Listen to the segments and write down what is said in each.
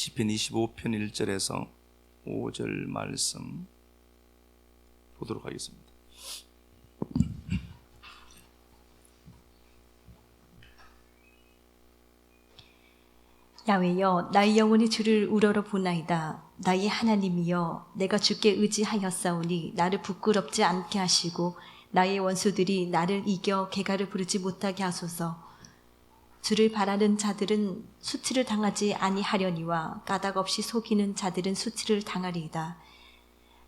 시편 25편 1절에서 5절 말씀 보도록 하겠습니다. 야훼여, 나의 영혼이 주를 우러러 보나이다. 나의 하나님이여, 내가 주께 의지하였사오니 나를 부끄럽지 않게 하시고 나의 원수들이 나를 이겨 개가를 부르지 못하게 하소서. 주를 바라는 자들은 수치를 당하지 아니하려니와 까닭 없이 속이는 자들은 수치를 당하리이다.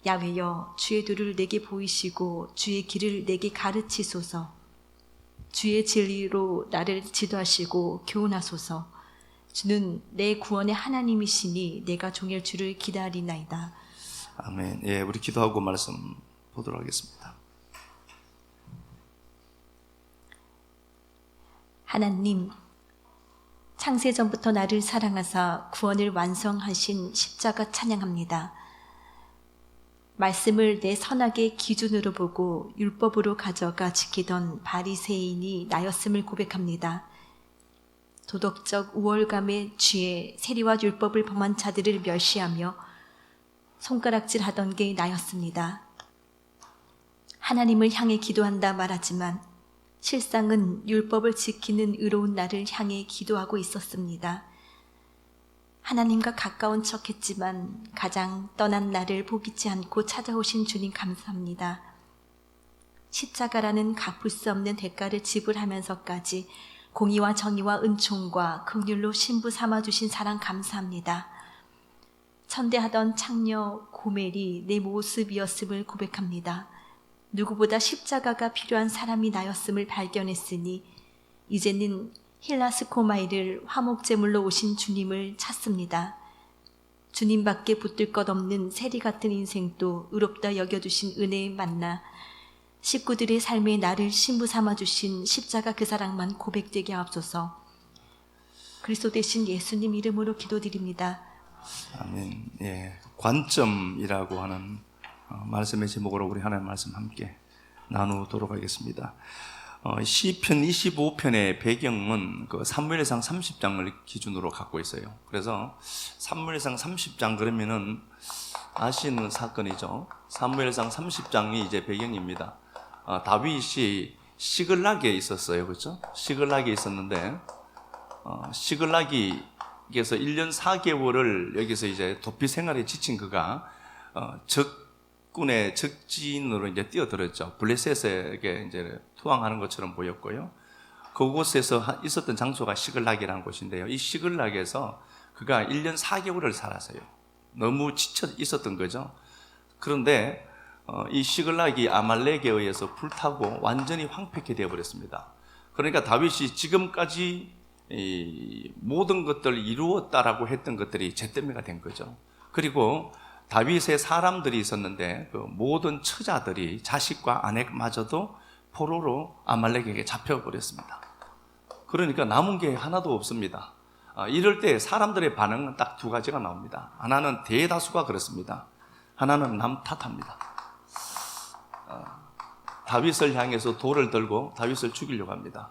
야훼여, 주의 도를 내게 보이시고 주의 길을 내게 가르치소서. 주의 진리로 나를 지도하시고 교훈하소서. 주는 내 구원의 하나님이시니 내가 종일 주를 기다리나이다. 아멘. 예, 우리 기도하고 말씀 보도록 하겠습니다. 하나님, 창세전부터 나를 사랑하사 구원을 완성하신 십자가 찬양합니다. 말씀을 내 선악의 기준으로 보고 율법으로 가져가 지키던 바리새인이 나였음을 고백합니다. 도덕적 우월감에 취해 세리와 율법을 범한 자들을 멸시하며 손가락질하던 게 나였습니다. 하나님을 향해 기도한다 말하지만 실상은 율법을 지키는 의로운 나를 향해 기도하고 있었습니다. 하나님과 가까운 척했지만 가장 떠난 나를 포기치 않고 찾아오신 주님 감사합니다. 십자가라는 갚을 수 없는 대가를 지불하면서까지 공의와 정의와 은총과 긍휼로 신부 삼아주신 사랑 감사합니다. 천대하던 창녀 고멜이 내 모습이었음을 고백합니다. 누구보다 십자가가 필요한 사람이 나였음을 발견했으니 이제는 힐라스코마이를 화목제물로 오신 주님을 찾습니다. 주님밖에 붙들 것 없는 세리 같은 인생도 의롭다 여겨주신 은혜에 만나 식구들의 삶에 나를 신부 삼아주신 십자가 그 사랑만 고백되게 하옵소서. 그리스도 되신 예수님 이름으로 기도드립니다. 아멘. 예, 관점이라고 하는 말씀의 제목으로 우리 하나님 말씀 함께 나누도록 하겠습니다. 시편 25편의 배경은 그 사무엘상 30장을 기준으로 갖고 있어요. 그래서 사무엘상 30장 그러면은 아시는 사건이죠. 사무엘상 30장이 이제 배경입니다. 다윗이 시글락에 있었어요. 그렇죠? 시글락에 있었는데 시글락에서 1년 4개월을 여기서 이제 도피 생활에 지친 그가 적군의 적진으로 이제 뛰어들었죠. 블레셋에게 이제 투항하는 것처럼 보였고요. 그곳에서 있었던 장소가 시글락이라는 곳인데요. 이 시글락에서 그가 1년 4개월을 살았어요. 너무 지쳐 있었던 거죠. 그런데 이 시글락이 아말렉에 의해서 불타고 완전히 황폐케 되어버렸습니다. 그러니까 다윗이 지금까지 이 모든 것들을 이루었다라고 했던 것들이 잿더미가 된 거죠. 그리고 다윗의 사람들이 있었는데 그 모든 처자들이 자식과 아내마저도 포로로 아말렉에게 잡혀버렸습니다. 그러니까 남은 게 하나도 없습니다. 이럴 때 사람들의 반응은 딱 두 가지가 나옵니다. 하나는 대다수가 그렇습니다. 하나는 남 탓합니다. 다윗을 향해서 돌을 들고 다윗을 죽이려고 합니다.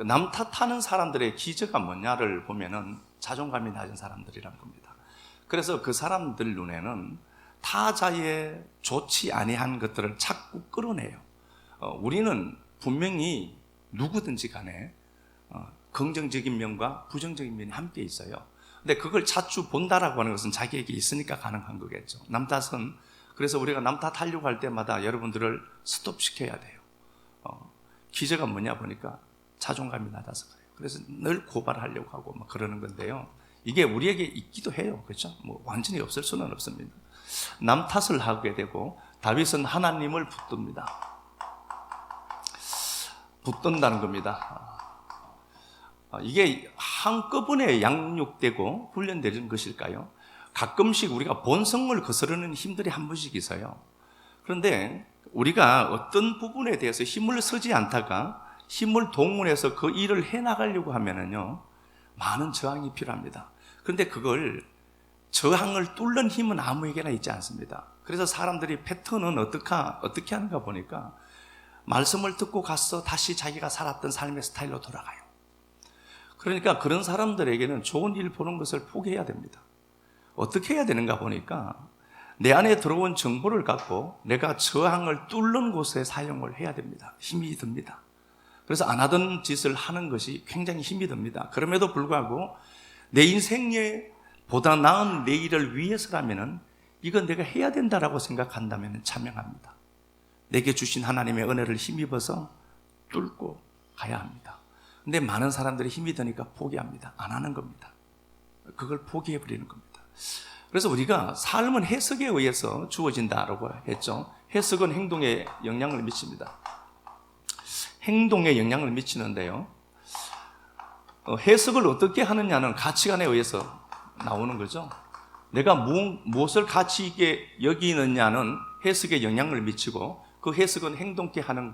남 탓하는 사람들의 기저가 뭐냐를 보면은 자존감이 낮은 사람들이란 겁니다. 그래서 그 사람들 눈에는 타자의 좋지 아니한 것들을 자꾸 끌어내요. 우리는 분명히 누구든지 간에 긍정적인 면과 부정적인 면이 함께 있어요. 근데 그걸 자주 본다라고 하는 것은 자기에게 있으니까 가능한 거겠죠. 남 탓은 그래서 우리가 남 탓하려고 할 때마다 여러분들을 스톱시켜야 돼요. 기저가 뭐냐 보니까 자존감이 낮아서 그래요. 그래서 늘 고발하려고 하고 막 그러는 건데요. 이게 우리에게 있기도 해요. 그렇죠? 뭐 완전히 없을 수는 없습니다. 남 탓을 하게 되고 다윗은 하나님을 붙듭니다. 붙든다는 겁니다. 이게 한꺼번에 양육되고 훈련되는 것일까요? 가끔씩 우리가 본성을 거스르는 힘들이 한 번씩 있어요. 그런데 우리가 어떤 부분에 대해서 힘을 쓰지 않다가 힘을 동원해서 그 일을 해나가려고 하면은요, 많은 저항이 필요합니다. 그런데 그걸 저항을 뚫는 힘은 아무에게나 있지 않습니다. 그래서 사람들이 패턴은 어떻게 하는가 보니까 말씀을 듣고 가서 다시 자기가 살았던 삶의 스타일로 돌아가요. 그러니까 그런 사람들에게는 좋은 일 보는 것을 포기해야 됩니다. 어떻게 해야 되는가 보니까 내 안에 들어온 정보를 갖고 내가 저항을 뚫는 곳에 사용을 해야 됩니다. 힘이 듭니다. 그래서 안 하던 짓을 하는 것이 굉장히 힘이 듭니다. 그럼에도 불구하고 내 인생에 보다 나은 내일을 위해서라면 이건 내가 해야 된다라고 생각한다면 자명합니다. 내게 주신 하나님의 은혜를 힘입어서 뚫고 가야 합니다. 근데 많은 사람들이 힘이 드니까 포기합니다. 안 하는 겁니다. 그걸 포기해버리는 겁니다. 그래서 우리가 삶은 해석에 의해서 주어진다라고 했죠. 해석은 행동에 영향을 미칩니다. 행동에 영향을 미치는데요. 해석을 어떻게 하느냐는 가치관에 의해서 나오는 거죠. 내가 무엇을 가치 있게 여기느냐는 해석에 영향을 미치고 그 해석은 행동케 하는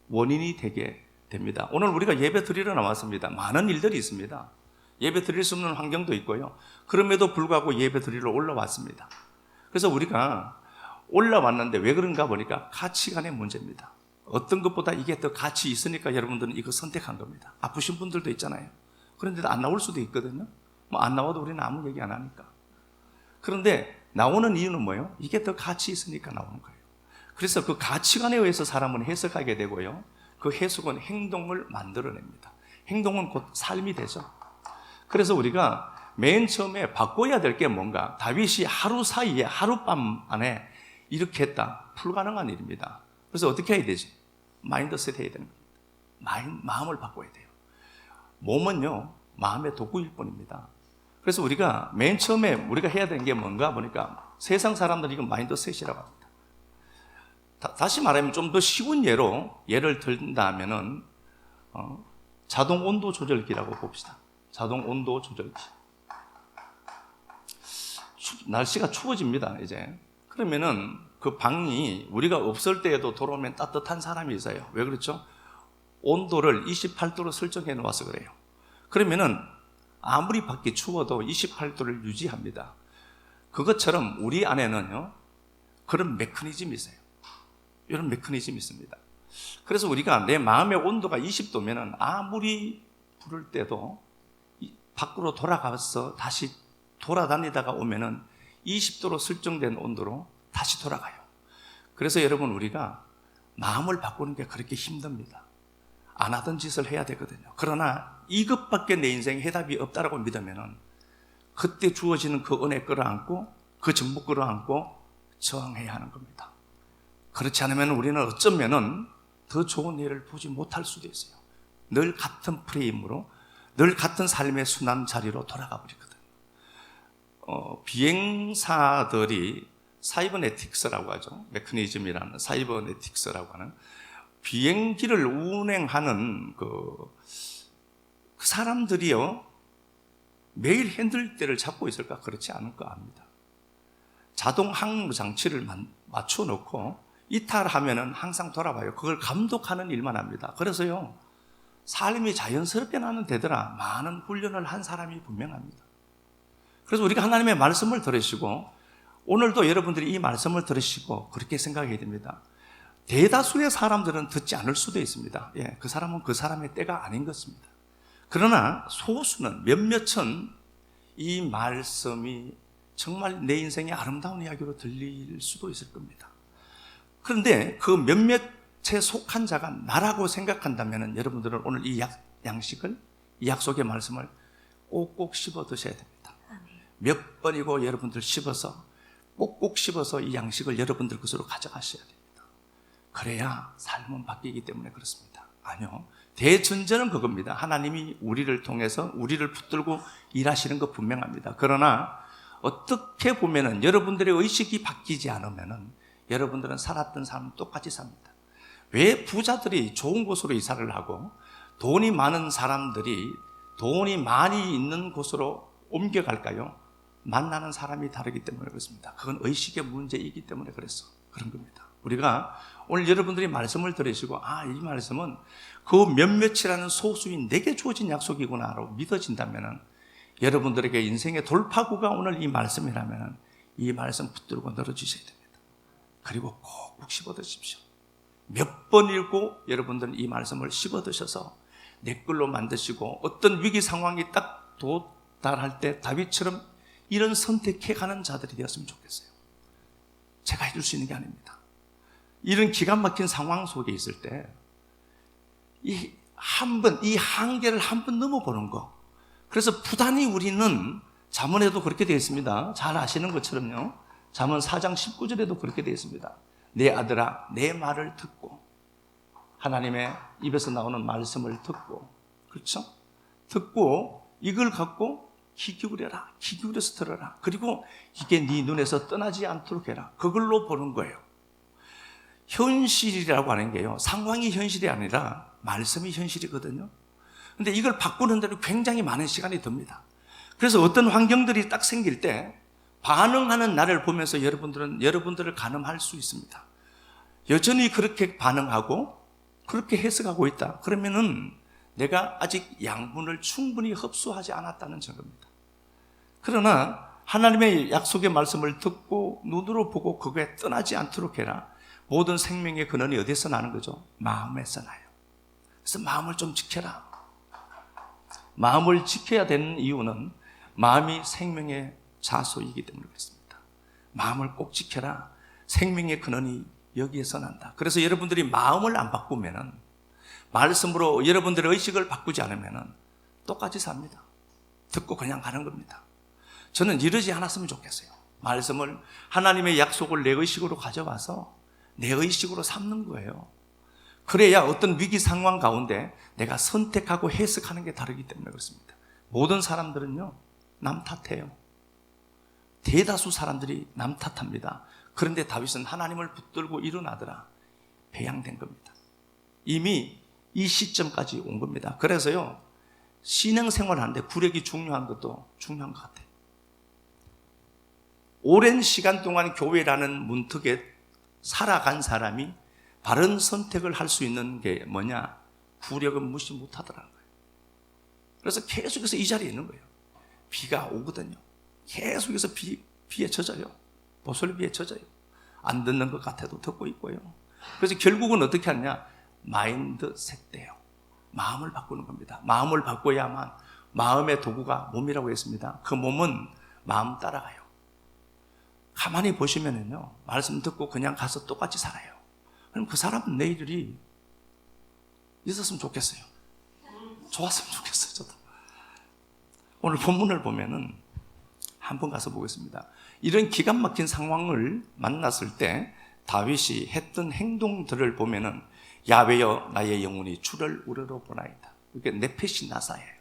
원인이 되게 됩니다. 오늘 우리가 예배 드리러 나왔습니다. 많은 일들이 있습니다. 예배 드릴 수 없는 환경도 있고요. 그럼에도 불구하고 예배 드리러 올라왔습니다. 그래서 우리가 올라왔는데 왜 그런가 보니까 가치관의 문제입니다. 어떤 것보다 이게 더 가치 있으니까 여러분들은 이거 선택한 겁니다. 아프신 분들도 있잖아요. 그런데 안 나올 수도 있거든요. 뭐 안 나와도 우리는 아무 얘기 안 하니까. 그런데 나오는 이유는 뭐예요? 이게 더 가치 있으니까 나오는 거예요. 그래서 그 가치관에 의해서 사람은 해석하게 되고요. 그 해석은 행동을 만들어냅니다. 행동은 곧 삶이 되죠. 그래서 우리가 맨 처음에 바꿔야 될 게 뭔가? 다윗이 하루 사이에 하룻밤 안에 이렇게 했다. 불가능한 일입니다. 그래서 어떻게 해야 되지? 마인드셋 해야 되는 겁니다. 마음을 바꿔야 돼요. 몸은요, 마음의 도구일 뿐입니다. 그래서 우리가 맨 처음에 우리가 해야 되는 게 뭔가 보니까 세상 사람들이 이거 마인드셋이라고 합니다. 다시 말하면 좀 더 쉬운 예를 든다면은 자동 온도 조절기라고 봅시다. 자동 온도 조절기. 날씨가 추워집니다, 이제. 그러면은 그 방이 우리가 없을 때에도 돌아오면 따뜻한 사람이 있어요. 왜 그렇죠? 온도를 28도로 설정해 놓아서 그래요. 그러면은 아무리 밖이 추워도 28도를 유지합니다. 그것처럼 우리 안에는요, 그런 메커니즘이 있어요. 이런 메커니즘이 있습니다. 그래서 우리가 내 마음의 온도가 20도면은 아무리 부를 때도 밖으로 돌아가서 다시 돌아다니다가 오면은 20도로 설정된 온도로 다시 돌아가요. 그래서 여러분 우리가 마음을 바꾸는 게 그렇게 힘듭니다. 안 하던 짓을 해야 되거든요. 그러나 이것밖에 내 인생에 해답이 없다라고 믿으면은 그때 주어지는 그 은혜 끌어안고 그 정복 끌어안고 저항해야 하는 겁니다. 그렇지 않으면 우리는 어쩌면은 더 좋은 일을 보지 못할 수도 있어요. 늘 같은 프레임으로 늘 같은 삶의 순환 자리로 돌아가 버리거든요. 비행사들이 사이버네틱스라고 하죠. 메커니즘이라는 사이버네틱스라고 하는 비행기를 운행하는 그 사람들이요, 매일 핸들대를 잡고 있을까? 그렇지 않을 거 압니다. 자동 항로 장치를 맞춰 놓고 이탈하면은 항상 돌아와요. 그걸 감독하는 일만 합니다. 그래서요, 삶이 자연스럽게 나는 되더라. 많은 훈련을 한 사람이 분명합니다. 그래서 우리가 하나님의 말씀을 들으시고, 오늘도 여러분들이 이 말씀을 들으시고 그렇게 생각해야 됩니다. 대다수의 사람들은 듣지 않을 수도 있습니다. 예, 그 사람은 그 사람의 때가 아닌 것입니다. 그러나 소수는, 몇몇은 이 말씀이 정말 내 인생의 아름다운 이야기로 들릴 수도 있을 겁니다. 그런데 그 몇몇에 속한 자가 나라고 생각한다면 여러분들은 오늘 이 양식을, 이 약속의 말씀을 꼭꼭 씹어 드셔야 됩니다. 몇 번이고 여러분들 씹어서, 꼭꼭 씹어서 이 양식을 여러분들 것으로 가져가셔야 됩니다. 그래야 삶은 바뀌기 때문에 그렇습니다. 아니요, 대전제는 그겁니다. 하나님이 우리를 통해서 우리를 붙들고 일하시는 거 분명합니다. 그러나 어떻게 보면은 여러분들의 의식이 바뀌지 않으면은 여러분들은 살았던 삶은 똑같이 삽니다. 왜 부자들이 좋은 곳으로 이사를 하고 돈이 많은 사람들이 돈이 많이 있는 곳으로 옮겨갈까요? 만나는 사람이 다르기 때문에 그렇습니다. 그건 의식의 문제이기 때문에 그런 겁니다. 우리가 오늘 여러분들이 말씀을 들으시고, 이 말씀은 그 몇몇이라는 소수인 내게 주어진 약속이구나라고 믿어진다면 여러분들에게 인생의 돌파구가 오늘 이 말씀이라면 이 말씀 붙들고 늘어주셔야 됩니다. 그리고 꼭꼭 씹어 드십시오. 몇 번 읽고 여러분들은 이 말씀을 씹어 드셔서 내 걸로 만드시고 어떤 위기 상황이 딱 도달할 때 다윗처럼 이런 선택해가는 자들이 되었으면 좋겠어요. 제가 해줄 수 있는 게 아닙니다. 이런 기가 막힌 상황 속에 있을 때 이 한계를 한 번 넘어보는 거. 그래서 부단히 우리는 잠언에도 그렇게 되어 있습니다. 잘 아시는 것처럼요. 잠언 4장 19절에도 그렇게 되어 있습니다. 내 아들아 내 말을 듣고, 하나님의 입에서 나오는 말씀을 듣고, 그렇죠? 듣고 이걸 갖고 귀 기울여라. 귀 기울여서 들어라. 그리고 이게 네 눈에서 떠나지 않도록 해라. 그걸로 보는 거예요. 현실이라고 하는 게요, 상황이 현실이 아니라 말씀이 현실이거든요. 근데 이걸 바꾸는 데는 굉장히 많은 시간이 듭니다. 그래서 어떤 환경들이 딱 생길 때 반응하는 나를 보면서 여러분들은 여러분들을 가늠할 수 있습니다. 여전히 그렇게 반응하고 그렇게 해석하고 있다. 그러면은 내가 아직 양분을 충분히 흡수하지 않았다는 증거입니다. 그러나 하나님의 약속의 말씀을 듣고 눈으로 보고 그거에 떠나지 않도록 해라. 모든 생명의 근원이 어디서 나는 거죠? 마음에서 나요. 그래서 마음을 좀 지켜라. 마음을 지켜야 되는 이유는 마음이 생명의 자소이기 때문에 그렇습니다. 마음을 꼭 지켜라. 생명의 근원이 여기에서 난다. 그래서 여러분들이 마음을 안 바꾸면은, 말씀으로 여러분들의 의식을 바꾸지 않으면은 똑같이 삽니다. 듣고 그냥 가는 겁니다. 저는 이러지 않았으면 좋겠어요. 말씀을, 하나님의 약속을 내 의식으로 가져와서 내 의식으로 삼는 거예요. 그래야 어떤 위기 상황 가운데 내가 선택하고 해석하는 게 다르기 때문에 그렇습니다. 모든 사람들은요, 남 탓해요. 대다수 사람들이 남 탓합니다. 그런데 다윗은 하나님을 붙들고 일어나더라. 배양된 겁니다. 이미 이 시점까지 온 겁니다. 그래서요, 신앙생활을 하는데 구력이 중요한 것도 중요한 것 같아요. 오랜 시간 동안 교회라는 문턱에 살아간 사람이 바른 선택을 할 수 있는 게 뭐냐? 구력은 무시 못하더라는 거예요. 그래서 계속해서 이 자리에 있는 거예요. 비가 오거든요. 계속해서 비에 젖어요. 보슬비에 젖어요. 안 듣는 것 같아도 듣고 있고요. 그래서 결국은 어떻게 하느냐? 마인드 셋대요. 마음을 바꾸는 겁니다. 마음을 바꿔야만, 마음의 도구가 몸이라고 했습니다. 그 몸은 마음 따라가요. 가만히 보시면은요, 말씀 듣고 그냥 가서 똑같이 살아요. 그럼 그 사람은 내일이 있었으면 좋겠어요. 좋았으면 좋겠어요, 저도. 오늘 본문을 보면은 한번 가서 보겠습니다. 이런 기가 막힌 상황을 만났을 때 다윗이 했던 행동들을 보면은, 야훼여 나의 영혼이 주를 우러러 보나이다. 이게 네페시 나사예요.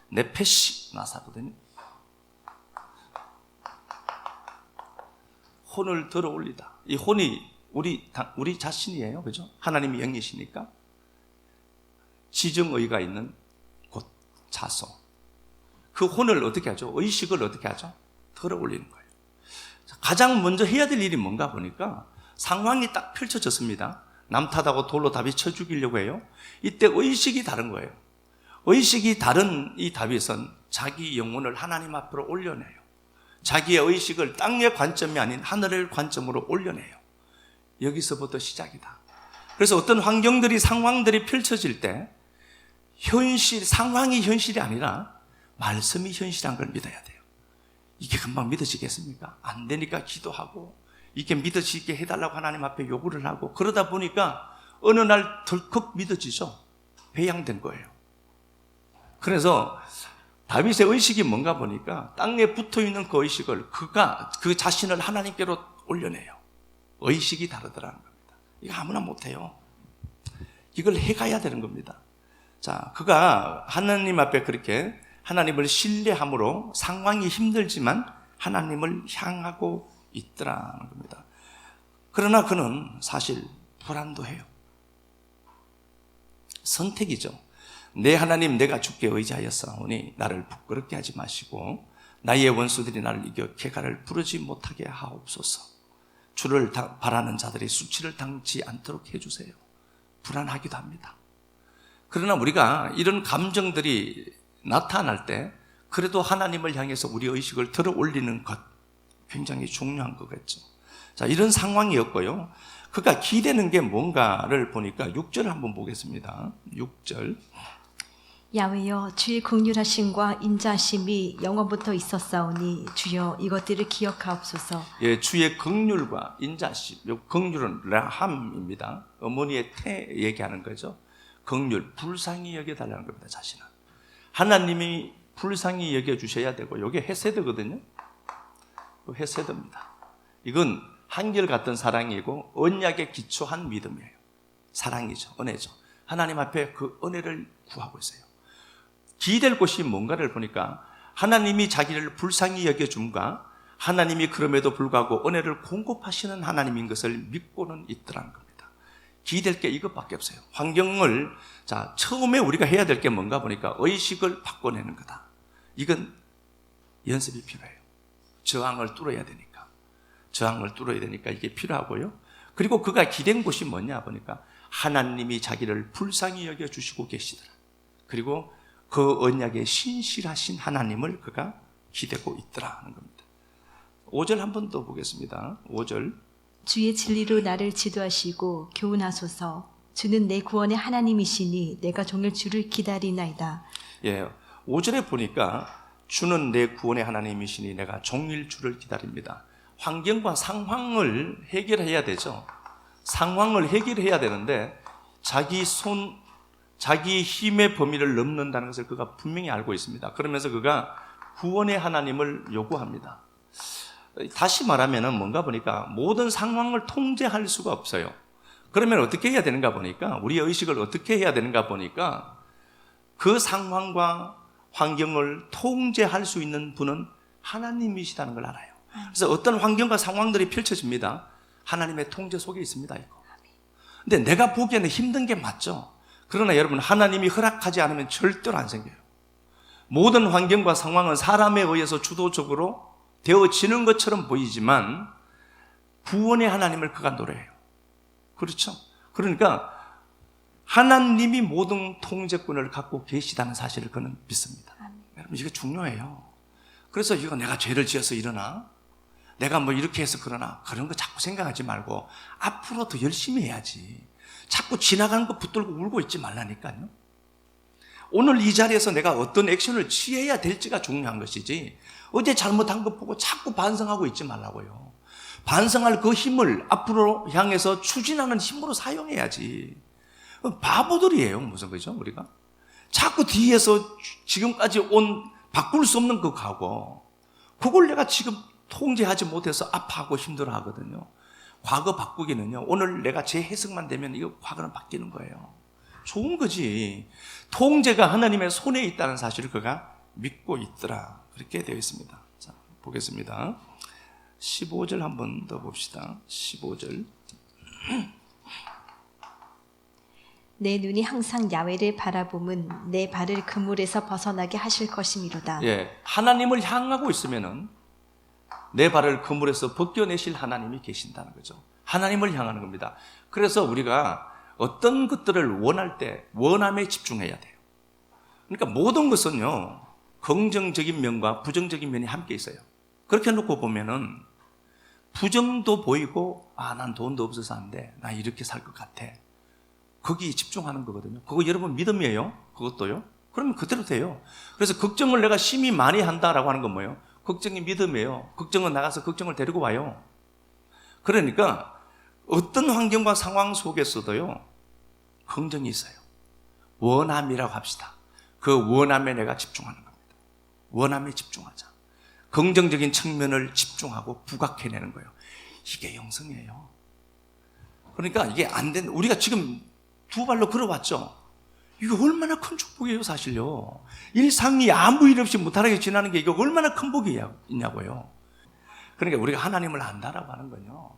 네페시 나사거든요. 혼을 들어 올리다. 이 혼이 우리 자신이에요. 그죠? 하나님이 영이시니까. 지정의가 있는 곳, 자소. 그 혼을 어떻게 하죠? 의식을 어떻게 하죠? 들어 올리는 거예요. 가장 먼저 해야 될 일이 뭔가 보니까 상황이 딱 펼쳐졌습니다. 남 탓하고 돌로 다윗 쳐 죽이려고 해요. 이때 의식이 다른 거예요. 의식이 다른 이 다윗은 자기 영혼을 하나님 앞으로 올려내요. 자기의 의식을 땅의 관점이 아닌 하늘의 관점으로 올려내요. 여기서부터 시작이다. 그래서 어떤 환경들이, 상황들이 펼쳐질 때 상황이 현실이 아니라 말씀이 현실한 걸 믿어야 돼요. 이게 금방 믿어지겠습니까? 안 되니까 기도하고, 이게 믿어지게 해달라고 하나님 앞에 요구를 하고, 그러다 보니까 어느 날 덜컥 믿어지죠. 배양된 거예요. 그래서 다윗의 의식이 뭔가 보니까 땅에 붙어있는 그 의식을 그 자신을 하나님께로 올려내요. 의식이 다르더라는 겁니다. 이거 아무나 못해요. 이걸 해가야 되는 겁니다. 자, 그가 하나님 앞에 그렇게 하나님을 신뢰함으로 상황이 힘들지만 하나님을 향하고 있더라는 겁니다. 그러나 그는 사실 불안도 해요. 선택이죠. 내 하나님, 내가 주께 의지하였사오니 나를 부끄럽게 하지 마시고 나의 원수들이 나를 이겨 쾌가를 부르지 못하게 하옵소서. 주를 바라는 자들이 수치를 당치 않도록 해주세요. 불안하기도 합니다. 그러나 우리가 이런 감정들이 나타날 때 그래도 하나님을 향해서 우리 의식을 들어 올리는 것, 굉장히 중요한 거겠죠. 자, 이런 상황이었고요. 그가 기대는 게 뭔가를 보니까 6절 한번 보겠습니다. 6절. 야훼여 주의 긍휼하심과 인자하심이 영원부터 있었사오니 주여 이것들을 기억하옵소서. 예, 주의 긍휼과 인자심. 요 긍휼은 라함입니다. 어머니의 태 얘기하는 거죠. 긍휼, 불쌍히 여겨달라는 겁니다. 자신은 하나님이 불쌍히 여겨주셔야 되고, 이게 헤세드거든요. 헤세드입니다. 이건 한결같은 사랑이고 언약에 기초한 믿음이에요. 사랑이죠. 은혜죠. 하나님 앞에 그 은혜를 구하고 있어요. 기댈 곳이 뭔가를 보니까 하나님이 자기를 불쌍히 여겨줌과 하나님이 그럼에도 불구하고 은혜를 공급하시는 하나님인 것을 믿고는 있더라는 겁니다. 기댈 게 이것밖에 없어요. 환경을, 자, 처음에 우리가 해야 될 게 뭔가 보니까 의식을 바꿔내는 거다. 이건 연습이 필요해요. 저항을 뚫어야 되니까 이게 필요하고요. 그리고 그가 기댄 곳이 뭐냐 보니까 하나님이 자기를 불쌍히 여겨주시고 계시더라. 그리고 그 언약에 신실하신 하나님을 그가 기대고 있더라 하는 겁니다. 5절 한 번 더 보겠습니다. 5절. 주의 진리로 나를 지도하시고 교훈하소서. 주는 내 구원의 하나님이시니 내가 종일 주를 기다리나이다. 예, 5절에 보니까 주는 내 구원의 하나님이시니 내가 종일 주를 기다립니다. 환경과 상황을 해결해야 되죠. 상황을 해결해야 되는데 자기 힘의 범위를 넘는다는 것을 그가 분명히 알고 있습니다. 그러면서 그가 구원의 하나님을 요구합니다. 다시 말하면 뭔가 보니까 모든 상황을 통제할 수가 없어요. 그러면 어떻게 해야 되는가 보니까, 우리의 의식을 어떻게 해야 되는가 보니까 그 상황과 환경을 통제할 수 있는 분은 하나님이시다는 걸 알아요. 그래서 어떤 환경과 상황들이 펼쳐집니다. 하나님의 통제 속에 있습니다. 이거. 근데 내가 보기에는 힘든 게 맞죠. 그러나 여러분, 하나님이 허락하지 않으면 절대로 안 생겨요. 모든 환경과 상황은 사람에 의해서 주도적으로 되어지는 것처럼 보이지만 구원의 하나님을 그가 노래해요. 그렇죠? 그러니까 하나님이 모든 통제권을 갖고 계시다는 사실을 그는 믿습니다. 여러분, 이게 중요해요. 그래서 이거 내가 죄를 지어서 일어나, 내가 뭐 이렇게 해서 그러나, 그런 거 자꾸 생각하지 말고 앞으로 더 열심히 해야지. 자꾸 지나가는 거 붙들고 울고 있지 말라니까요. 오늘 이 자리에서 내가 어떤 액션을 취해야 될지가 중요한 것이지, 어제 잘못한 거 보고 자꾸 반성하고 있지 말라고요. 반성할 그 힘을 앞으로 향해서 추진하는 힘으로 사용해야지. 바보들이에요, 무슨 거죠, 우리가? 자꾸 뒤에서 지금까지 온 바꿀 수 없는 그 과거, 그걸 내가 지금 통제하지 못해서 아파하고 힘들어 하거든요. 과거 바꾸기는요, 오늘 내가 제 해석만 되면 이거 과거는 바뀌는 거예요. 좋은 거지. 통제가 하나님의 손에 있다는 사실을 그가 믿고 있더라. 그렇게 되어 있습니다. 자, 보겠습니다. 15절 한 번 더 봅시다. 15절. 내 눈이 항상 야훼를 바라봄은 내 발을 그물에서 벗어나게 하실 것이미로다. 예, 하나님을 향하고 있으면은 내 발을 그물에서 벗겨내실 하나님이 계신다는 거죠. 하나님을 향하는 겁니다. 그래서 우리가 어떤 것들을 원할 때 원함에 집중해야 돼요. 그러니까 모든 것은요, 긍정적인 면과 부정적인 면이 함께 있어요. 그렇게 놓고 보면은 부정도 보이고, 난 돈도 없어서 안 돼, 나 이렇게 살 것 같아, 거기 집중하는 거거든요. 그거 여러분 믿음이에요? 그것도요? 그러면 그대로 돼요. 그래서 걱정을 내가 심히 많이 한다라고 하는 건 뭐예요? 걱정이 믿음이에요. 걱정은 나가서 걱정을 데리고 와요. 그러니까 어떤 환경과 상황 속에서도요, 긍정이 있어요. 원함이라고 합시다. 그 원함에 내가 집중하는 겁니다. 원함에 집중하자. 긍정적인 측면을 집중하고 부각해내는 거예요. 이게 영성이에요. 그러니까 이게 안 된, 우리가 지금 두 발로 걸어왔죠. 이게 얼마나 큰 축복이에요, 사실요. 일상이 아무 일 없이 무탈하게 지나는 게 이거 얼마나 큰 복이 있냐고요. 그러니까 우리가 하나님을 안다라고 하는 건요,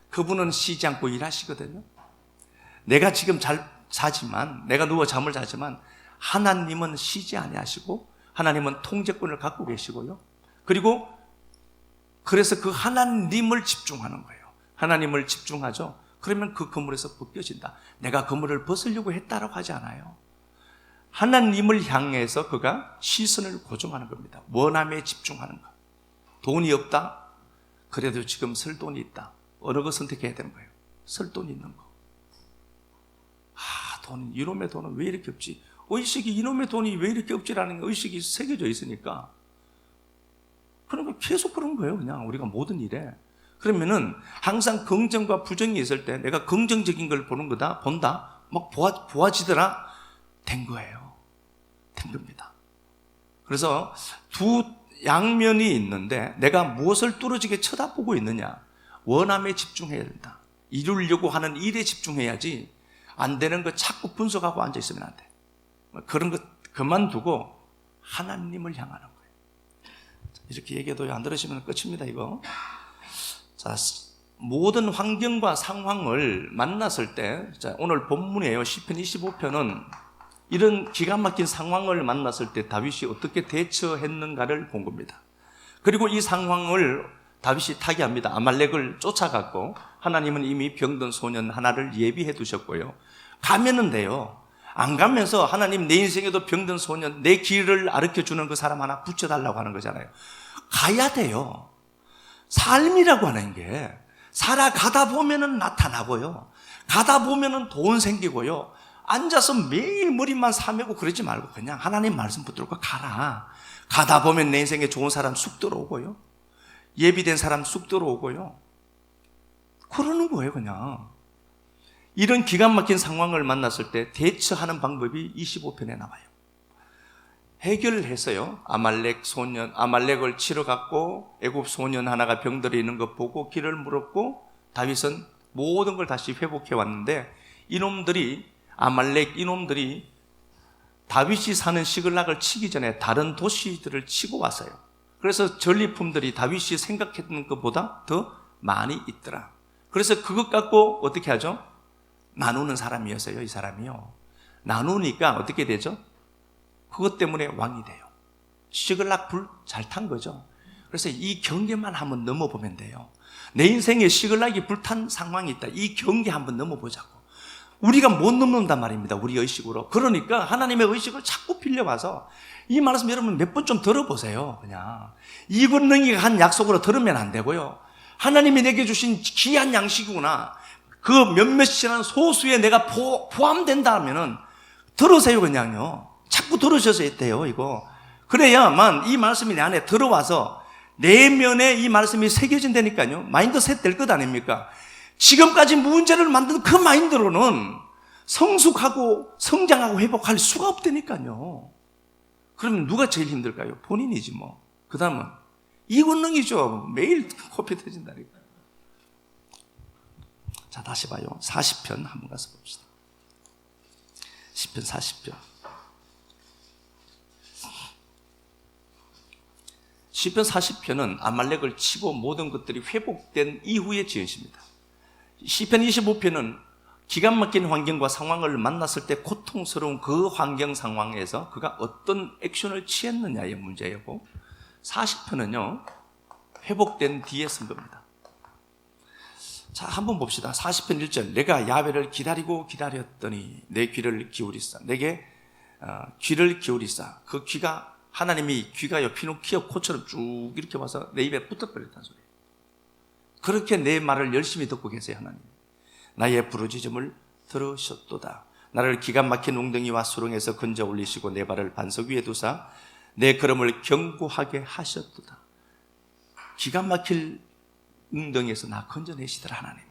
그분은 쉬지 않고 일하시거든요. 내가 지금 잘 자지만, 내가 누워 잠을 자지만 하나님은 쉬지 아니하시고 하나님은 통제권을 갖고 계시고요. 그리고 그래서 그 하나님을 집중하는 거예요. 하나님을 집중하죠. 그러면 그 그물에서 벗겨진다. 내가 그물을 벗으려고 했다라고 하지 않아요. 하나님을 향해서 그가 시선을 고정하는 겁니다. 원함에 집중하는 것. 돈이 없다? 그래도 지금 쓸 돈이 있다. 어느 거 선택해야 되는 거예요. 쓸 돈 있는 거. 이놈의 돈은 왜 이렇게 없지? 의식이 이놈의 돈이 왜 이렇게 없지라는 의식이 새겨져 있으니까. 그러니까 계속 그런 거예요, 그냥 우리가 모든 일에. 그러면은 항상 긍정과 부정이 있을 때 내가 긍정적인 걸 본다, 막 보아지더라, 된 거예요. 된 겁니다. 그래서 두 양면이 있는데 내가 무엇을 뚫어지게 쳐다보고 있느냐, 원함에 집중해야 된다. 이루려고 하는 일에 집중해야지 안 되는 거 자꾸 분석하고 앉아 있으면 안 돼. 그런 거 그만두고 하나님을 향하는 거예요. 이렇게 얘기해도 안 들으시면 끝입니다, 이거. 자, 모든 환경과 상황을 만났을 때, 자, 오늘 본문이에요. 시편 25편은 이런 기가 막힌 상황을 만났을 때 다윗이 어떻게 대처했는가를 본 겁니다. 그리고 이 상황을 다윗이 타개합니다. 아말렉을 쫓아갔고, 하나님은 이미 병든 소년 하나를 예비해 두셨고요. 가면은 돼요. 안 가면서 하나님 내 인생에도 병든 소년, 내 길을 가르쳐주는 그 사람 하나 붙여달라고 하는 거잖아요. 가야 돼요. 삶이라고 하는 게 살아가다 보면은 나타나고요. 가다 보면은 돈 생기고요. 앉아서 매일 머리만 사매고 그러지 말고 그냥 하나님 말씀 붙들고 가라. 가다 보면 내 인생에 좋은 사람 쑥 들어오고요. 예비된 사람 쑥 들어오고요. 그러는 거예요, 그냥. 이런 기가 막힌 상황을 만났을 때 대처하는 방법이 25편에 나와요. 해결했어요. 아말렉을 치러 갔고 애굽 소년 하나가 병들어 있는 것 보고 길을 물었고, 다윗은 모든 걸 다시 회복해 왔는데, 아말렉 이놈들이 다윗이 사는 시글락을 치기 전에 다른 도시들을 치고 왔어요. 그래서 전리품들이 다윗이 생각했던 것보다 더 많이 있더라. 그래서 그것 갖고 어떻게 하죠? 나누는 사람이었어요, 이 사람이요. 나누니까 어떻게 되죠? 그것 때문에 왕이 돼요. 시글락 불 잘 탄 거죠. 그래서 이 경계만 한번 넘어보면 돼요. 내 인생에 시글락이 불탄 상황이 있다. 이 경계 한번 넘어보자고. 우리가 못 넘는단 말입니다, 우리 의식으로. 그러니까 하나님의 의식을 자꾸 빌려와서 이 말씀 여러분 몇 번 좀 들어보세요. 그냥 이권능이가 한 약속으로 들으면 안 되고요. 하나님이 내게 주신 귀한 양식이구나, 그 몇몇이라는 소수에 내가 포함된다 하면은 들으세요. 그냥요. 자꾸 들으셔서 돼요, 이거. 그래야만 이 말씀이 내 안에 들어와서 내면에 이 말씀이 새겨진다니까요. 마인드셋 될 것 아닙니까? 지금까지 문제를 만든 그 마인드로는 성숙하고 성장하고 회복할 수가 없다니까요. 그러면 누가 제일 힘들까요? 본인이지 뭐. 그 다음은 이권능이죠. 매일 코피 터진다니까. 자, 다시 봐요. 40편 한번 가서 봅시다. 시편 40편. 시편 40편은 아말렉을 치고 모든 것들이 회복된 이후에 지은 시입니다. 시편 25편은 기가 막힌 환경과 상황을 만났을 때 고통스러운 그 환경 상황에서 그가 어떤 액션을 취했느냐의 문제였고, 40편은요 회복된 뒤에 쓴 겁니다. 자, 한번 봅시다. 40편 1절. 내가 야훼를 기다렸더니 내 귀를 기울이사. 내게 귀를 기울이사. 그 귀가, 하나님이 귀가요 피노키오 코처럼 쭉 이렇게 와서 내 입에 붙어버렸다는 소리예요. 그렇게 내 말을 열심히 듣고 계세요, 하나님. 나의 부르짖음을 들으셨도다. 나를 기가 막힌 웅덩이와 수렁에서 건져 올리시고 내 발을 반석 위에 두사 내 걸음을 견고하게 하셨도다. 기가 막힐 웅덩이에서 나 건져내시더라, 하나님이.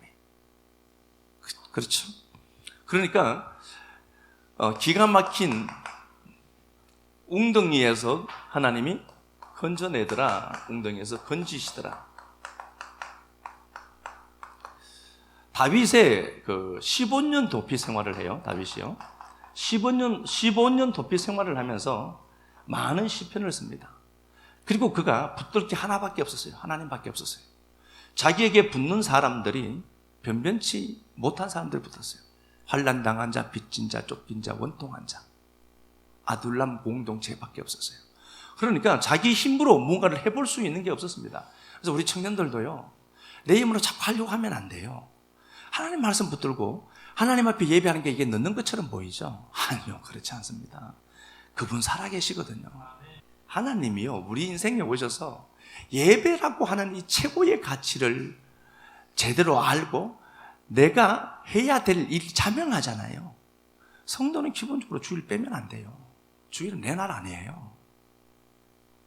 그렇죠? 그러니까 기가 막힌 웅덩이에서 하나님이 건져내더라. 웅덩이에서 건지시더라. 다윗의 15년 도피 생활을 해요. 다윗이요. 15년 도피 생활을 하면서 많은 시편을 씁니다. 그리고 그가 붙들 게 하나밖에 없었어요. 하나님밖에 없었어요. 자기에게 붙는 사람들이 변변치 못한 사람들이 붙었어요. 환난당한 자, 빚진 자, 쫓긴 자, 원통한 자, 아둘람 공동체밖에 없었어요. 그러니까 자기 힘으로 뭔가를 해볼 수 있는 게 없었습니다. 그래서 우리 청년들도요, 내 힘으로 자꾸 하려고 하면 안 돼요. 하나님 말씀 붙들고 하나님 앞에 예배하는 게 이게 넣는 것처럼 보이죠? 아니요, 그렇지 않습니다. 그분 살아계시거든요. 하나님이요, 우리 인생에 오셔서 예배라고 하는 이 최고의 가치를 제대로 알고 내가 해야 될 일이 자명하잖아요. 성도는 기본적으로 주일 빼면 안 돼요. 주일은 내 날 아니에요.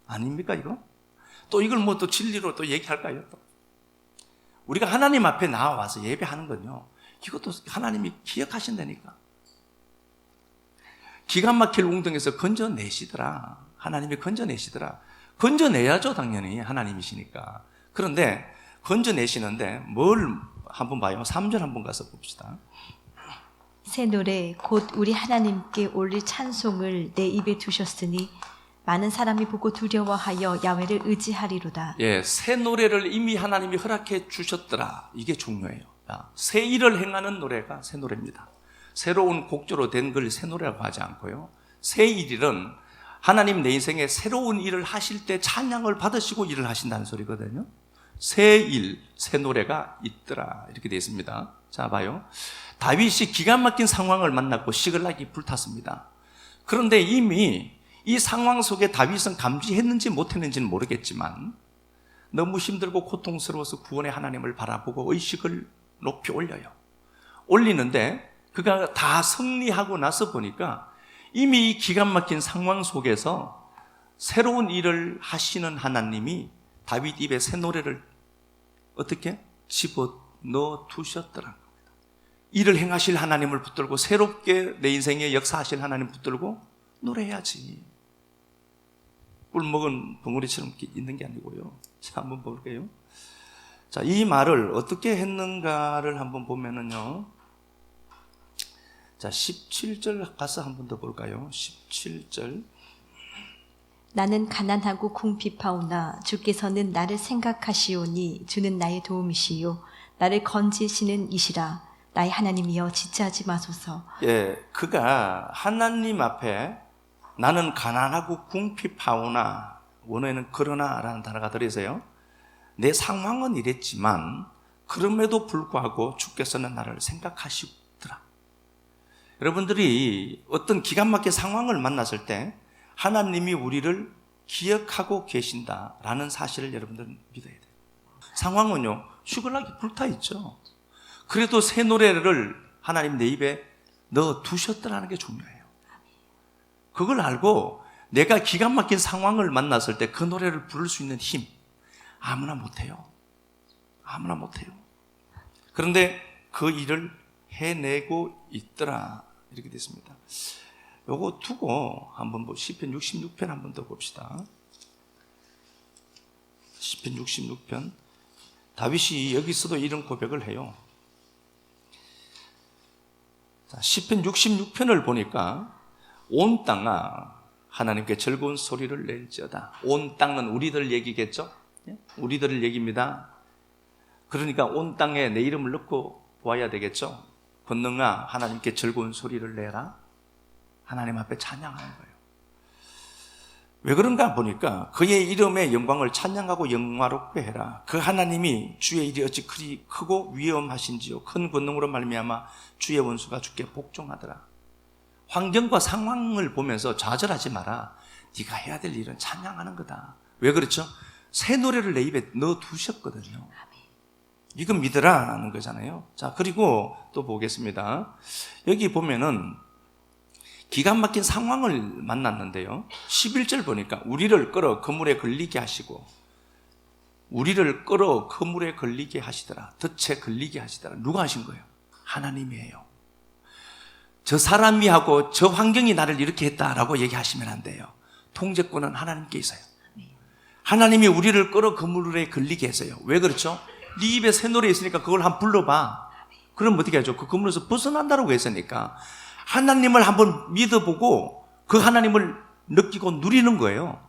아닙니까 이거? 또 이걸 뭐 또 진리로 또 얘기할까요? 또 우리가 하나님 앞에 나와서 예배하는 건요, 이것도 하나님이 기억하신다니까. 기가 막힐 웅덩이에서 건져내시더라. 하나님이 건져내시더라. 건져내야죠, 당연히. 하나님이시니까. 그런데 건져내시는데 뭘 한번 봐요. 3절 한번 가서 봅시다. 새 노래 곧 우리 하나님께 올릴 찬송을 내 입에 두셨으니 많은 사람이 보고 두려워하여 야훼를 의지하리로다. 예, 새 노래를 이미 하나님이 허락해 주셨더라. 이게 중요해요. 새 일을 행하는 노래가 새 노래입니다. 새로운 곡조로 된 걸 새 노래라고 하지 않고요. 새 일은 하나님 내 인생에 새로운 일을 하실 때 찬양을 받으시고 일을 하신다는 소리거든요. 새 일, 새 노래가 있더라. 이렇게 되어 있습니다. 자, 봐요. 다윗이 기가 막힌 상황을 만났고 시글락이 불탔습니다. 그런데 이미 이 상황 속에 다윗은 감지했는지 못했는지는 모르겠지만 너무 힘들고 고통스러워서 구원의 하나님을 바라보고 의식을 높이 올려요. 올리는데 그가 다 승리하고 나서 보니까 이미 이 기가 막힌 상황 속에서 새로운 일을 하시는 하나님이 다윗 입에 새 노래를 어떻게 집어넣어 두셨더라는 겁니다. 일을 행하실 하나님을 붙들고 새롭게 내 인생에 역사하실 하나님 붙들고 노래해야지. 꿀 먹은 벙어리처럼 있는 게 아니고요. 자, 한번 볼게요. 자, 이 말을 어떻게 했는가를 한번 보면은요. 자, 17절 가서 한 번 더 볼까요? 17절. 나는 가난하고 궁핍하오나 주께서는 나를 생각하시오니 주는 나의 도움이시요 나를 건지시는 이시라. 나의 하나님이여 지체하지 마소서. 예, 그가 하나님 앞에 나는 가난하고 궁핍하오나, 원어에는 그러나라는 단어가 들어있어요. 내 상황은 이랬지만 그럼에도 불구하고 주께서는 나를 생각하시더라. 여러분들이 어떤 기가 막힌 상황을 만났을 때 하나님이 우리를 기억하고 계신다라는 사실을 여러분들은 믿어야 돼요. 상황은요, 시글락이 불타있죠. 그래도 새 노래를 하나님 내 입에 넣어 두셨더라는 게 중요해요. 그걸 알고 내가 기가 막힌 상황을 만났을 때 그 노래를 부를 수 있는 힘, 아무나 못해요. 아무나 못해요. 그런데 그 일을 해내고 있더라. 이렇게 됐습니다. 요거 두고 한번 시편 66편 한번 더 봅시다. 시편 66편. 다윗이 여기서도 이런 고백을 해요. 자, 시편 66편을 보니까 온 땅아 하나님께 즐거운 소리를 낼지어다. 온 땅은 우리들 얘기겠죠? 우리들 얘기입니다. 그러니까 온 땅에 내 이름을 넣고 보아야 되겠죠? 권능아 하나님께 즐거운 소리를 내라. 하나님 앞에 찬양하는 거예요. 왜 그런가 보니까 그의 이름의 영광을 찬양하고 영화롭게 해라. 그 하나님이 주의 일이 어찌 그리 크고 위엄하신지요. 큰 권능으로 말미암아 주의 원수가 주께 복종하더라. 환경과 상황을 보면서 좌절하지 마라. 네가 해야 될 일은 찬양하는 거다. 왜 그렇죠? 새 노래를 내 입에 넣어 두셨거든요. 이건 믿으라는 거잖아요. 자, 그리고 또 보겠습니다. 여기 보면은 기가 막힌 상황을 만났는데요. 11절 보니까 우리를 끌어 그물에 걸리게 하시고, 우리를 끌어 그물에 걸리게 하시더라. 덫에 걸리게 하시더라. 누가 하신 거예요? 하나님이에요. 저 사람이 하고 저 환경이 나를 이렇게 했다라고 얘기하시면 안 돼요. 통제권은 하나님께 있어요. 하나님이 우리를 끌어 그물에 걸리게 했어요. 왜 그렇죠? 네 입에 새 노래 있으니까 그걸 한번 불러봐. 그럼 어떻게 하죠? 그 그물에서 벗어난다고 했으니까 하나님을 한번 믿어보고 그 하나님을 느끼고 누리는 거예요.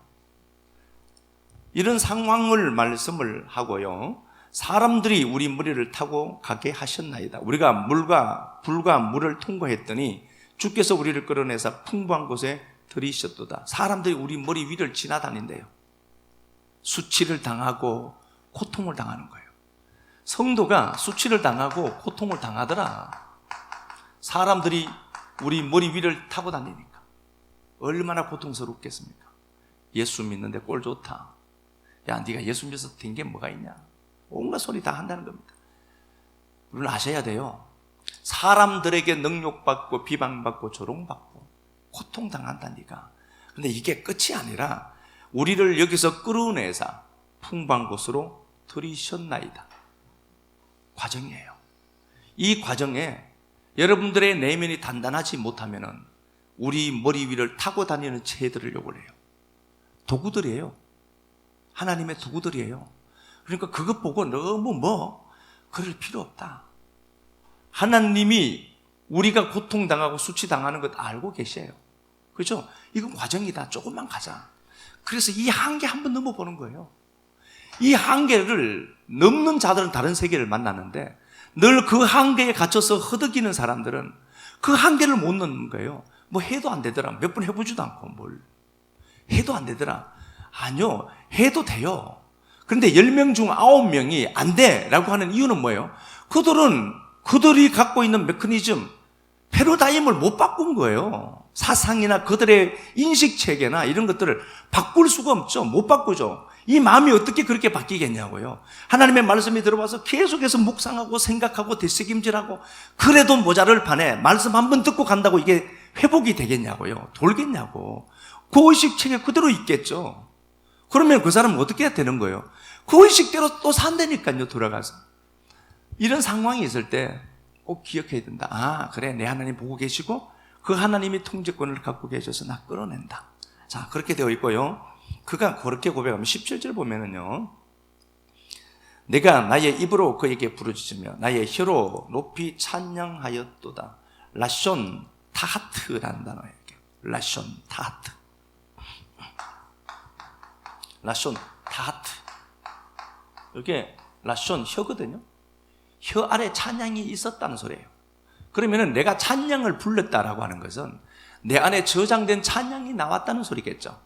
이런 상황을 말씀을 하고요. 사람들이 우리 머리를 타고 가게 하셨나이다. 우리가 물과 불과 물을 통과했더니 주께서 우리를 끌어내서 풍부한 곳에 들이셨도다. 사람들이 우리 머리 위를 지나다닌대요. 수치를 당하고 고통을 당하는 거예요. 성도가 수치를 당하고 고통을 당하더라. 사람들이 우리 머리 위를 타고 다니니까 얼마나 고통스럽겠습니까? 예수 믿는데 꼴 좋다. 야, 네가 예수 믿어서 된 게 뭐가 있냐? 온갖 소리 다 한다는 겁니다. 물론 아셔야 돼요. 사람들에게 능욕받고 비방받고 조롱받고 고통당한다니까. 근데 이게 끝이 아니라 우리를 여기서 끌어내사 풍부한 곳으로 들이셨나이다. 과정이에요. 이 과정에 여러분들의 내면이 단단하지 못하면은 우리 머리 위를 타고 다니는 채들을 요구를 해요. 도구들이에요. 하나님의 도구들이에요. 그러니까 그것 보고 너무 그럴 필요 없다. 하나님이 우리가 고통당하고 수치당하는 것 알고 계셔요. 그렇죠? 이건 과정이다. 조금만 가자. 그래서 이 한계 한번 넘어보는 거예요. 이 한계를 넘는 자들은 다른 세계를 만나는데 늘 그 한계에 갇혀서 허덕이는 사람들은 그 한계를 못 넘는 거예요. 뭐 해도 안 되더라. 몇 번 해보지도 않고 뭘. 해도 안 되더라. 아니요. 해도 돼요. 그런데 10명 중 9명이 안 돼 라고 하는 이유는 뭐예요? 그들이 갖고 있는 메커니즘, 패러다임을 못 바꾼 거예요. 사상이나 그들의 인식체계나 이런 것들을 바꿀 수가 없죠. 못 바꾸죠. 이 마음이 어떻게 그렇게 바뀌겠냐고요. 하나님의 말씀이 들어와서 계속해서 묵상하고 생각하고 되새김질하고 그래도 모자를 판에 말씀 한번 듣고 간다고 이게 회복이 되겠냐고요. 돌겠냐고. 그 의식체계 그대로 있겠죠. 그러면 그 사람은 어떻게 해야 되는 거예요? 그 의식대로 또 산다니까요. 돌아가서. 이런 상황이 있을 때 꼭 기억해야 된다. 아, 그래, 내 하나님 보고 계시고 그 하나님이 통제권을 갖고 계셔서 나 끌어낸다. 자, 그렇게 되어 있고요. 그가 그렇게 고백하면 17절 보면은요, 내가 나의 입으로 그에게 부르짖으며 나의 혀로 높이 찬양하였도다. 라숀 타하트라는 단어예요. 라숀 타하트. 라숀 타하트. 이게 라숀 혀거든요. 혀 아래 찬양이 있었다는 소리예요. 그러면은 내가 찬양을 불렀다라고 하는 것은 내 안에 저장된 찬양이 나왔다는 소리겠죠.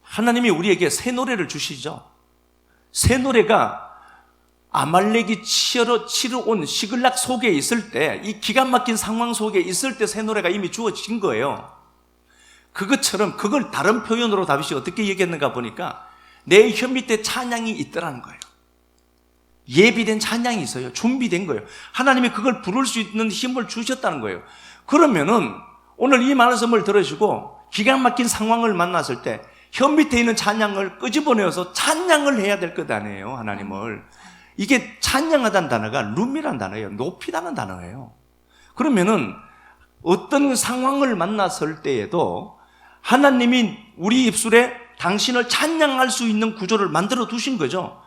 하나님이 우리에게 새 노래를 주시죠. 새 노래가 아말렉이 치러 온 시글락 속에 있을 때, 이 기가 막힌 상황 속에 있을 때 새 노래가 이미 주어진 거예요. 그것처럼 그걸 다른 표현으로 다윗이 어떻게 얘기했는가 보니까 내 혀 밑에 찬양이 있더라는 거예요. 예비된 찬양이 있어요. 준비된 거예요. 하나님이 그걸 부를 수 있는 힘을 주셨다는 거예요. 그러면은 오늘 이 말씀을 들으시고 기가 막힌 상황을 만났을 때 혀 밑에 있는 찬양을 끄집어내어서 찬양을 해야 될 것 아니에요. 하나님을. 이게 찬양하다는 단어가 룸이라는 단어예요. 높이라는 단어예요. 그러면은 어떤 상황을 만났을 때에도 하나님이 우리 입술에 당신을 찬양할 수 있는 구조를 만들어 두신 거죠.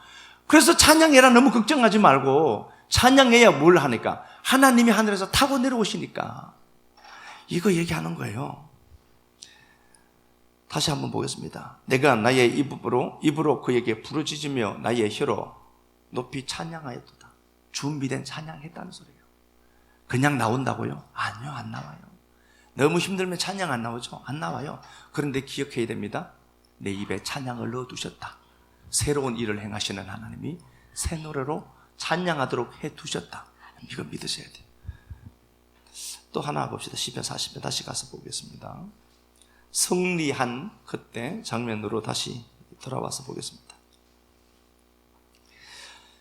그래서 찬양해라 너무 걱정하지 말고 찬양해야 뭘 하니까 하나님이 하늘에서 타고 내려오시니까 이거 얘기하는 거예요. 다시 한번 보겠습니다. 내가 나의 입으로 그에게 부르짖으며 나의 혀로 높이 찬양하였도다. 준비된 찬양했다는 소리예요. 그냥 나온다고요? 아니요, 안 나와요. 너무 힘들면 찬양 안 나오죠? 안 나와요. 그런데 기억해야 됩니다. 내 입에 찬양을 넣어두셨다. 새로운 일을 행하시는 하나님이 새 노래로 찬양하도록 해두셨다. 이거 믿으셔야 돼요. 또 하나 봅시다. 시편 40편 다시 가서 보겠습니다. 승리한 그때 장면으로 다시 돌아와서 보겠습니다.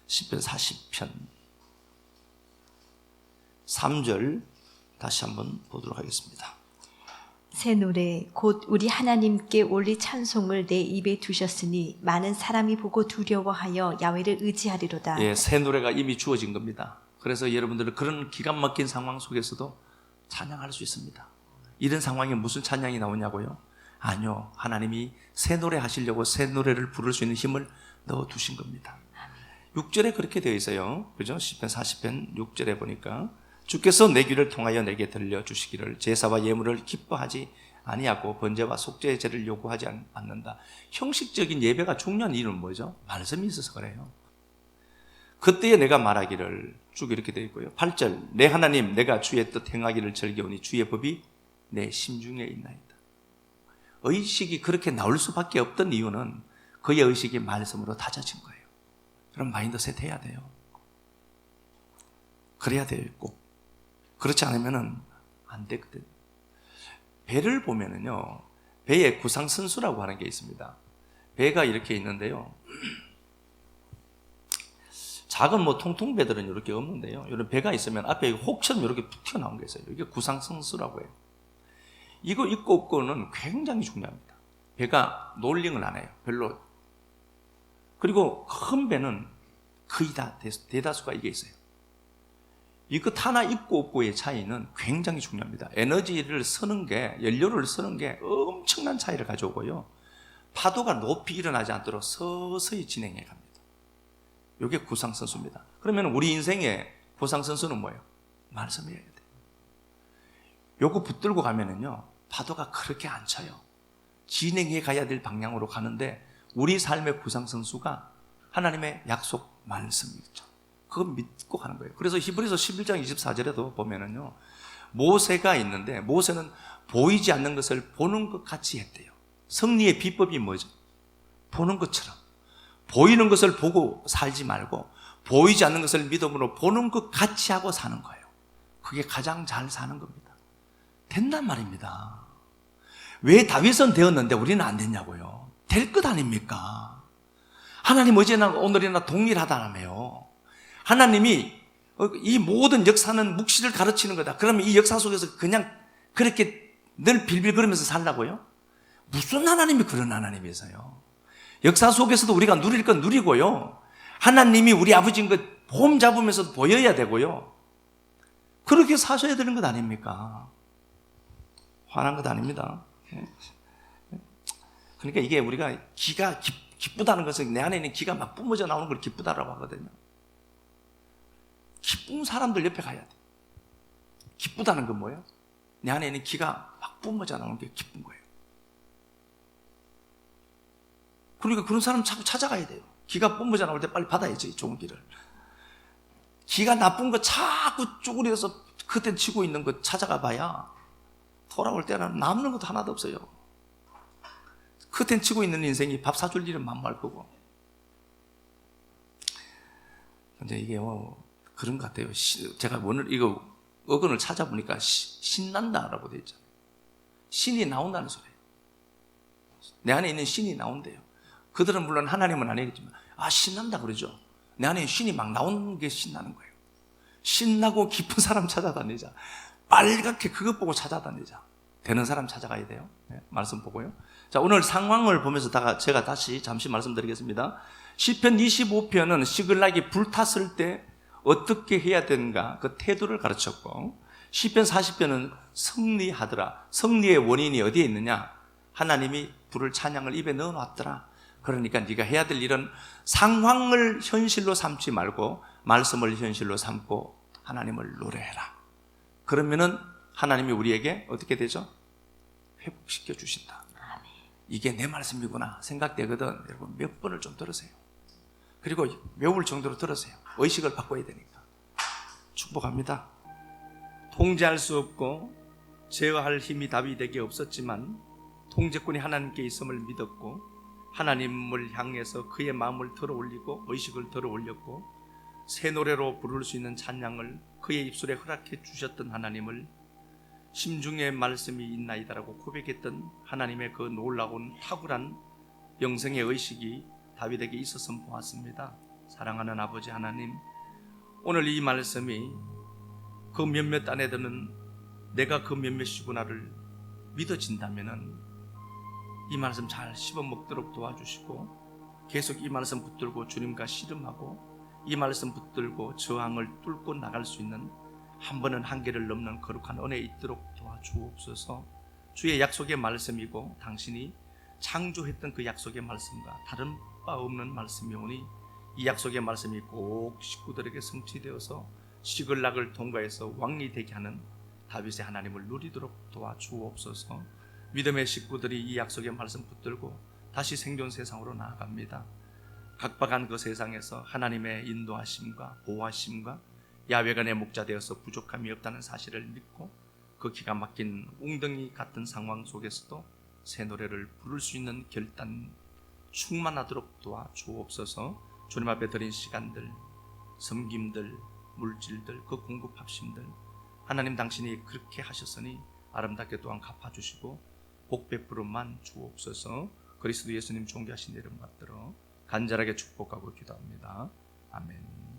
시편 40편 3절 다시 한번 보도록 하겠습니다. 새 노래 곧 우리 하나님께 올리 찬송을 내 입에 두셨으니 많은 사람이 보고 두려워하여 야훼를 의지하리로다. 예, 새 노래가 이미 주어진 겁니다. 그래서 여러분들은 그런 기가 막힌 상황 속에서도 찬양할 수 있습니다. 이런 상황에 무슨 찬양이 나오냐고요? 아니요, 하나님이 새 노래 하시려고 새 노래를 부를 수 있는 힘을 넣어두신 겁니다. 6절에 그렇게 되어 있어요. 그죠? 시편 40편 6절에 보니까 주께서 내 귀를 통하여 내게 들려주시기를 제사와 예물을 기뻐하지 아니하고 번제와 속죄의 제를 요구하지 않는다. 형식적인 예배가 중요한 이유는 뭐죠? 말씀이 있어서 그래요. 그때에 내가 말하기를 쭉 이렇게 되어 있고요. 8절 내 하나님 내가 주의 뜻 행하기를 즐겨오니 주의 법이 내 심중에 있나이다. 의식이 그렇게 나올 수밖에 없던 이유는 그의 의식이 말씀으로 다져진 거예요. 그럼 마인드셋 해야 돼요. 그래야 돼요. 꼭. 그렇지 않으면 안 되거든. 배를 보면은요, 배에 구상선수라고 하는 게 있습니다. 배가 이렇게 있는데요. 작은 뭐 통통배들은 이렇게 없는데요. 이런 배가 있으면 앞에 혹처럼 이렇게 푹 튀어나온 게 있어요. 이게 구상성수라고 해요. 이거 있고 없고는 굉장히 중요합니다. 배가 롤링을 안 해요. 별로. 그리고 큰 배는 거의 다 대다수가 이게 있어요. 이것 하나 있고 없고의 차이는 굉장히 중요합니다. 에너지를 쓰는 게, 연료를 쓰는 게 엄청난 차이를 가져오고요. 파도가 높이 일어나지 않도록 서서히 진행해 갑니다. 이게 구상선수입니다. 그러면 우리 인생의 구상선수는 뭐예요? 말씀이어야 돼요. 요거 붙들고 가면은요, 파도가 그렇게 안 쳐요. 진행해 가야 될 방향으로 가는데, 우리 삶의 구상선수가 하나님의 약속 말씀이죠. 그거 믿고 가는 거예요. 그래서 히브리서 11장 24절에도 보면은요, 모세가 있는데, 모세는 보이지 않는 것을 보는 것 같이 했대요. 승리의 비법이 뭐죠? 보는 것처럼. 보이는 것을 보고 살지 말고 보이지 않는 것을 믿음으로 보는 것 같이 하고 사는 거예요. 그게 가장 잘 사는 겁니다. 된단 말입니다. 왜 다윗은 되었는데 우리는 안 됐냐고요? 될 것 아닙니까? 하나님 어제나 오늘이나 동일하다라며요. 하나님이 이 모든 역사는 묵시를 가르치는 거다. 그러면 이 역사 속에서 그냥 그렇게 늘 빌빌거리면서 살라고요? 무슨 하나님이 그런 하나님이세요? 역사 속에서도 우리가 누릴 건 누리고요. 하나님이 우리 아버지인 것 폼 잡으면서 보여야 되고요. 그렇게 사셔야 되는 것 아닙니까? 화난 것 아닙니다. 그러니까 이게 우리가 기가 기쁘다는 것은 내 안에 있는 기가 막 뿜어져 나오는 걸 기쁘다라고 하거든요. 기쁜 사람들 옆에 가야 돼. 기쁘다는 건 뭐예요? 내 안에 있는 기가 막 뿜어져 나오는 게 기쁜 거예요. 그러니까 그런 사람 자꾸 찾아가야 돼요. 기가 뿜어져 나올 때 빨리 받아야지, 좋은 길을. 기가 나쁜 거 자꾸 쭈그려서 그때 치고 있는 거 찾아가 봐야 돌아올 때는 남는 것도 하나도 없어요. 그땐 치고 있는 인생이 밥 사줄 일은 만무할 거고. 근데 이게 그런 것 같아요. 제가 오늘 이거 어근을 찾아보니까 신난다라고 되어 있잖아요. 신이 나온다는 소리예요. 내 안에 있는 신이 나온대요. 그들은 물론 하나님은 아니겠지만 신난다 그러죠. 내 안에 신이 막 나오는 게 신나는 거예요. 신나고 깊은 사람 찾아다니자. 빨갛게 그것 보고 찾아다니자. 되는 사람 찾아가야 돼요. 네, 말씀 보고요. 자, 오늘 상황을 보면서 제가 다시 잠시 말씀드리겠습니다. 시편 25편은 시글락이 불탔을 때 어떻게 해야 되는가 그 태도를 가르쳤고, 시편 40편은 승리하더라. 승리의 원인이 어디에 있느냐? 하나님이 불을 찬양을 입에 넣어놨더라. 그러니까 네가 해야 될 일은 상황을 현실로 삼지 말고 말씀을 현실로 삼고 하나님을 노래해라. 그러면은 하나님이 우리에게 어떻게 되죠? 회복시켜 주신다. 이게 내 말씀이구나 생각되거든. 여러분 몇 번을 좀 들으세요. 그리고 외울 정도로 들으세요. 의식을 바꿔야 되니까. 축복합니다. 통제할 수 없고 제어할 힘이 다윗에게 없었지만 통제권이 하나님께 있음을 믿었고, 하나님을 향해서 그의 마음을 들어올리고 의식을 들어올렸고, 새 노래로 부를 수 있는 찬양을 그의 입술에 허락해 주셨던 하나님을, 심중에 말씀이 있나이다라고 고백했던 하나님의 그 놀라운 탁월한 영성의 의식이 다윗에게 있었음 보았습니다. 사랑하는 아버지 하나님, 오늘 이 말씀이 그 몇몇 아내들은 내가 그 몇몇이구나를 믿어진다면은 이 말씀 잘 씹어먹도록 도와주시고, 계속 이 말씀 붙들고 주님과 씨름하고 이 말씀 붙들고 저항을 뚫고 나갈 수 있는 한 번은 한계를 넘는 거룩한 은혜 있도록 도와주옵소서. 주의 약속의 말씀이고 당신이 창조했던 그 약속의 말씀과 다른 바 없는 말씀이오니 이 약속의 말씀이 꼭 식구들에게 성취되어서 시글락을 통과해서 왕이 되게 하는 다윗의 하나님을 누리도록 도와주옵소서. 믿음의 식구들이 이 약속의 말씀 붙들고 다시 생존 세상으로 나아갑니다. 각박한 그 세상에서 하나님의 인도하심과 보호하심과 야훼가 내 목자 되어서 부족함이 없다는 사실을 믿고 그 기가 막힌 웅덩이 같은 상황 속에서도 새 노래를 부를 수 있는 결단 충만하도록 도와주옵소서. 주님 앞에 드린 시간들, 섬김들, 물질들, 그 공급합심들 하나님 당신이 그렇게 하셨으니 아름답게 또한 갚아주시고 복 베풀음만 주옵소서. 그리스도 예수님 존귀하신 이름 받들어 간절하게 축복하고 기도합니다. 아멘.